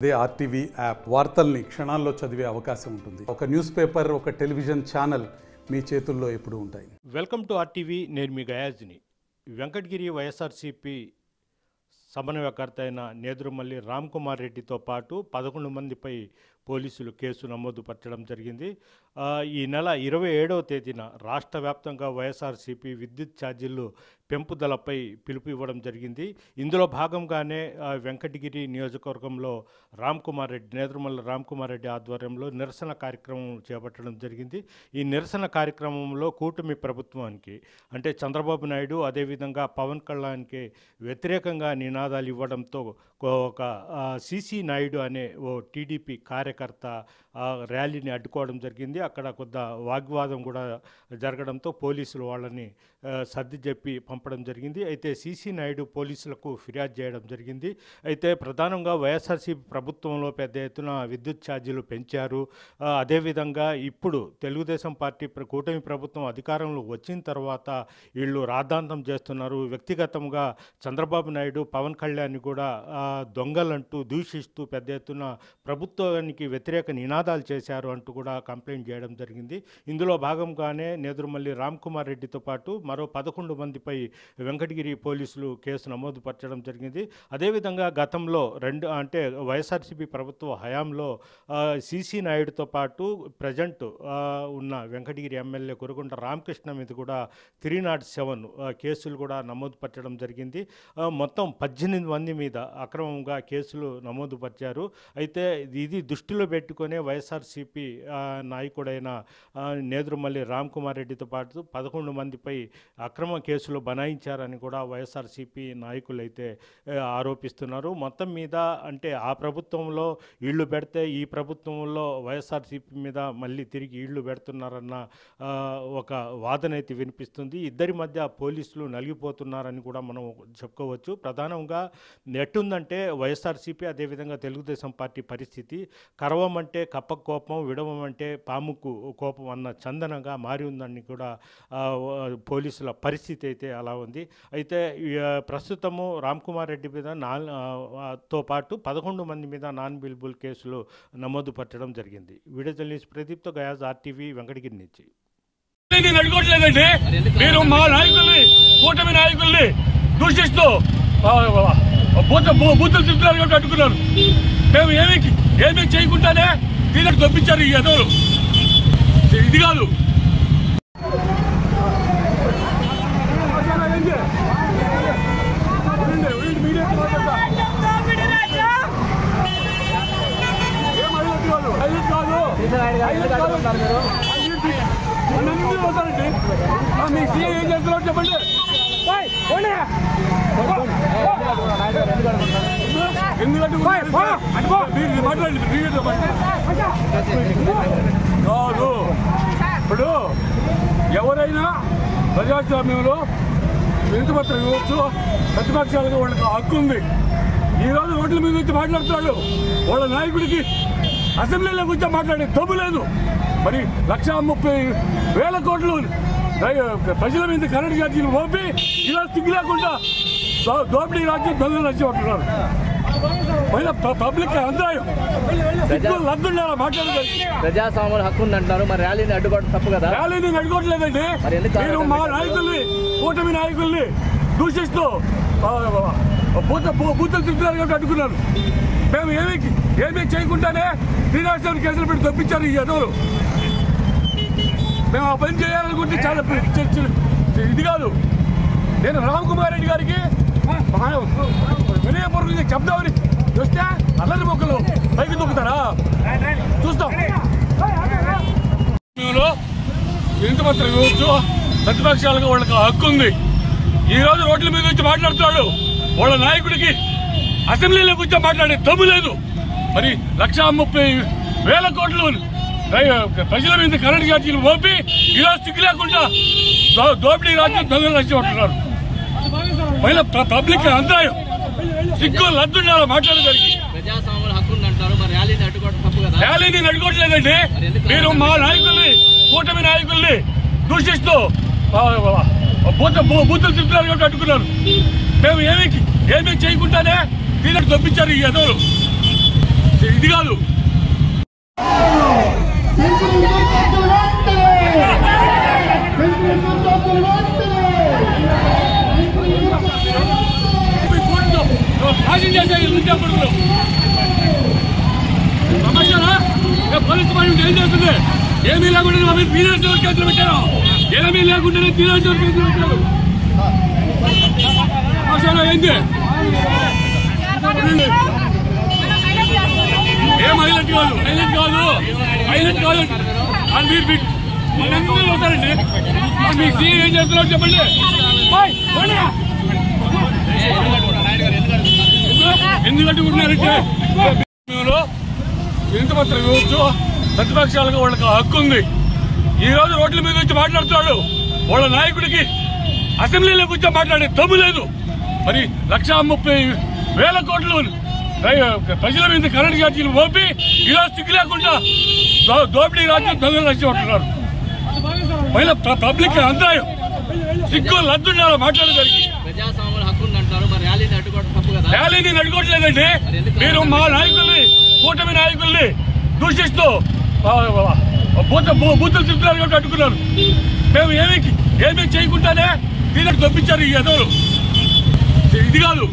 అదే RTV app వార్తల్ని క్షణాల్లో చదివే అవకాశం ఉంటుంది. ఒక న్యూస్ పేపర్, ఒక టెలివిజన్ ఛానల్ మీ చేతుల్లో ఎప్పుడూ ఉంటాయి. Welcome to RTV. నేను మీ గయాజ్ని. వెంకటగిరి వైఎస్ఆర్సీపీ సమన్వయకర్త అయిన నేదురుమల్లి రామ్ కుమార్ రెడ్డితో పాటు 11 మందిపై పోలీసులు కేసు నమోదు పరచడం జరిగింది. ఈ నెల 27వ తేదీన రాష్ట్ర వ్యాప్తంగా వైఎస్ఆర్సీపీ విద్యుత్ ఛార్జీలు పెంపుదలపై పిలుపు ఇవ్వడం జరిగింది. ఇందులో భాగంగానే వెంకటగిరి నియోజకవర్గంలో నేదురుమల్లి రామ్ కుమార్ రెడ్డి ఆధ్వర్యంలో నిరసన కార్యక్రమం చేపట్టడం జరిగింది. ఈ నిరసన కార్యక్రమంలో కూటమి ప్రభుత్వానికి అంటే చంద్రబాబు నాయుడు అదేవిధంగా పవన్ కళ్యాణ్కి వ్యతిరేకంగా నినాదాలు ఇవ్వడంతో ఒక సిసి నాయుడు అనే ఓ టీడీపీ కార్యకర్త ర్యాలీని అడ్డుకోవడం జరిగింది. అక్కడ కొంత వాగ్వాదం కూడా జరగడంతో పోలీసులు వాళ్ళని సర్ది చెప్పి పంపడం జరిగింది. అయితే సిసి నాయుడు పోలీసులకు ఫిర్యాదు చేయడం జరిగింది. అయితే ప్రధానంగా వైఎస్ఆర్సీపీ ప్రభుత్వంలో పెద్ద ఎత్తున విద్యుత్ ఛార్జీలు పెంచారు. అదేవిధంగా ఇప్పుడు తెలుగుదేశం పార్టీ కూటమి ప్రభుత్వం అధికారంలో వచ్చిన తర్వాత వీళ్ళు రాద్ధాంతం చేస్తున్నారు. వ్యక్తిగతంగా చంద్రబాబు నాయుడు పవన్ కళ్యాణ్ కూడా దొంగలంటూ దూషిస్తూ పెద్ద ఎత్తున ప్రభుత్వానికి వ్యతిరేక నినాదాలు చేశారు అంటూ కూడా కంప్లైంట్ చేయడం జరిగింది. ఇందులో భాగంగానే నేదురుమల్లి రామ్ కుమార్ రెడ్డితో పాటు మరో 11 మందిపై వెంకటగిరి పోలీసులు కేసు నమోదు పరచడం జరిగింది. అదేవిధంగా గతంలో వైఎస్ఆర్సీపీ ప్రభుత్వ హయాంలో సిసి నాయుడుతో పాటు ప్రజెంట్ ఉన్న వెంకటగిరి ఎమ్మెల్యే కురుగుంట రామకృష్ణ మీద కూడా 307 కేసులు కూడా నమోదు పరచడం జరిగింది. మొత్తం 18 మంది మీద అక్రమంగా కేసులు నమోదు పరిచారు. అయితే ఇది దృష్టిలో పెట్టుకునే వైఎస్ఆర్సీపీ నాయకుడైన నేదురుమల్లి రామ్ కుమార్ రెడ్డితో పాటు 11 మందిపై అక్రమ కేసులు బనాయించారని కూడా వైఎస్ఆర్సీపీ నాయకులు అయితే ఆరోపిస్తున్నారు. మొత్తం మీద అంటే ఆ ప్రభుత్వంలో ఇళ్ళు పెడితే ఈ ప్రభుత్వంలో వైఎస్ఆర్సీపీ మీద మళ్ళీ తిరిగి ఇళ్ళు పెడుతున్నారన్న ఒక వాదన అయితే వినిపిస్తుంది. ఇద్దరి మధ్య పోలీసులు నలిగిపోతున్నారని కూడా మనం చెప్పుకోవచ్చు. ప్రధానంగా ఎట్టుందంటే వైఎస్ఆర్సీపీ అదేవిధంగా తెలుగుదేశం పార్టీ పరిస్థితి కరవమంటే కప్ప కోపం, విడవమంటే పాముకు కోపం అన్న చందనంగా మారి ఉందని కూడా పోలీసుల పరిస్థితి అయితే అలా ఉంది. అయితే ప్రస్తుతము రామ్ కుమార్ రెడ్డి మీద తో పాటు 11 మంది మీద నాన్ బిలబుల్ కేసులు నమోదు పరచడం జరిగింది. వీడియో జర్నలిస్ట్ ప్రదీప్తో గయాజ్, ఆర్టీవీ, వెంకటగిరి నుంచి. అడుకోవట్లేదండి, మీరు మా నాయకుల్ని, కూటమి నాయకుల్ని దూషిస్తూ బూతులు తిరుగుతున్నారు కాబట్టి అడ్డుకున్నారు. మేము ఏమీ చేయకుండానే దీనికి తప్పించారు ఈ ఎదవలు. ఇది కాదు మీ సీఎం ఏం చేస్తున్నారో చెప్పండి. ఎందుకంటే మాట్లాడండి కాదు. ఇప్పుడు ఎవరైనా ప్రజాస్వామ్యంలో వినతిపత్రం ఇవ్వచ్చు, ప్రతిపక్షాలకు వాళ్ళకి హక్కు ఉంది. ఈరోజు రోడ్ల మీద వచ్చి మాట్లాడుతున్నాడు. వాళ్ళ నాయకుడికి అసెంబ్లీలో కూర్చొని మాట్లాడే దమ్ము లేదు. మరి 1,30,000 కోట్లు ప్రజల మీద కరెంట్ ఛార్జీలు మోపి ఈరోజు సిగ్గు లేకుండా దోపిడీ రాజ్యం దొంగలు వచ్చి ఉంటున్నారు. పబ్లిక్ అంతరాయం లబ్ధుండాలి మాట్లాడలేదు. ప్రజాస్వామ్యం హక్కు ఉందంటారు, మరి ర్యాలీని అడ్డుకోవడం తప్పు కదా? ర్యాలీని అడ్డుకోవట్లేదండి, మీరు మా నాయకుల్ని, కూటమి నాయకుల్ని దూషిస్తూ బూతులు తిరుగుతున్నారు కాబట్టి అడ్డుకున్నారు. మేము ఏమీ చేయకుండానే 307 కేసులు పెట్టి తప్పించారు ఈ ఎదవలు. మేము ఆ పని చేయాలనుకుంటే చాలా ఇది కాదు. నేను రామ్ కుమార్ రెడ్డి గారికి వినయపూర్వకంగా చెప్దామని చూస్తే అల్లరి మొక్కలు పైకి దొక్కుతారా చూస్తాం. వినతిపత్రం ఇవ్వచ్చు, ప్రతిపక్షాలకు వాళ్ళకి హక్కు ఉంది. ఈరోజు రోడ్ల మీద వచ్చి మాట్లాడుతున్నాడు. వాళ్ళ నాయకుడికి అసెంబ్లీలో కూర్చొని మాట్లాడే దమ్ము లేదు. మరి 1,30,000 కోట్లు ప్రజల మీద కరెంట్ ఛార్జీలు మోపి ఈరోజు సిగ్గు లేకుండా దోపిడీ రాజ్యం దొంగలు వచ్చి ఉంటున్నారు. పబ్లిక్ అంతరాయం సిగ్గు లబ్ధుండాలి మాట్లాడడానికి. ప్రజాస్వామ్యం హక్కు ఉందంటారు, మరి ర్యాలీని అడ్డుకోవడం తప్పు కదా? ర్యాలీని అడ్డుకోవట్లేదండి, మీరు మా నాయకుల్ని, కూటమి నాయకుల్ని దూషిస్తూ బూతులు తిరుగుతున్నారు కాబట్టి అడ్డుకున్నారు. మేము ఏమీ చేయకుండానే దీనికి తప్పించారు ఈ ఎదవలు. ఇది కాదు. సమస్యనా పోలీసు పని ఏం చేస్తుంది? ఏమీ లేకుండా ఫీనాన్షియల్ కేసులు పెట్టారు. ఏమీ లేకుండానే ఫీనాన్షియల్ కేసులు పెట్టారు. సమస్యలో ఏంటి? ఏం హైలైట్ కాదు, హైలైట్ కాదు, హైలైట్ కాదు అని మీరు మనందరూ వస్తారండి. మీకు సీఎం ఏం చేస్తున్నారు చెప్పండి. ఎందుకు అడ్డుకుంటున్నారంటే వినతిపత్రం ఇవ్వచ్చు. ప్రతిపక్షాలకు వాళ్ళకి హక్కు ఉంది. ఈ రోజు రోడ్ల మీద వచ్చి మాట్లాడుతున్నాడు. వాళ్ళ నాయకుడికి అసెంబ్లీలో కూర్చొని మాట్లాడే దమ్ము లేదు. మరి 1,30,000 కోట్లు ప్రజల మీద కరెంట్ ఛార్జీలు మోపి ఈరోజు సిగ్గు లేకుండా దోపిడీ రాజ్యం దొంగలు రాజ్యం అంటున్నారు. మహిళ పబ్లిక్ అంతరాయం సిగ్గు లద్దుండాలో మాట్లాడడానికి. ప్రజాస్వామ్యంలో హక్కు ఉందంటారు, మరి ర్యాలీని అడ్డుకోవడం తప్పు కదా? ర్యాలీని అడ్డుకోవట్లేదండి. మీరు మా నాయకుల్ని, కూటమి నాయకుల్ని దూషిస్తూ బూతులు తిప్పుతున్నారు కాబట్టి అడ్డుకున్నారు. మేము ఏమీ చేయకుండానే దీనికి తప్పించారు ఈ ఎదవలు. ఇది కాదు.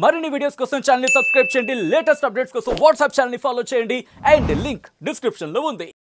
మరిన్ని వీడియోస్ కోసం ఛానల్ ని సబ్స్క్రైబ్ చేయండి. లేటెస్ట్ అప్డేట్స్ కోసం వాట్సాప్ ఛానల్ ని ఫాలో చేయండి. అండ్ లింక్ డిస్క్రిప్షన్ లో ఉంది.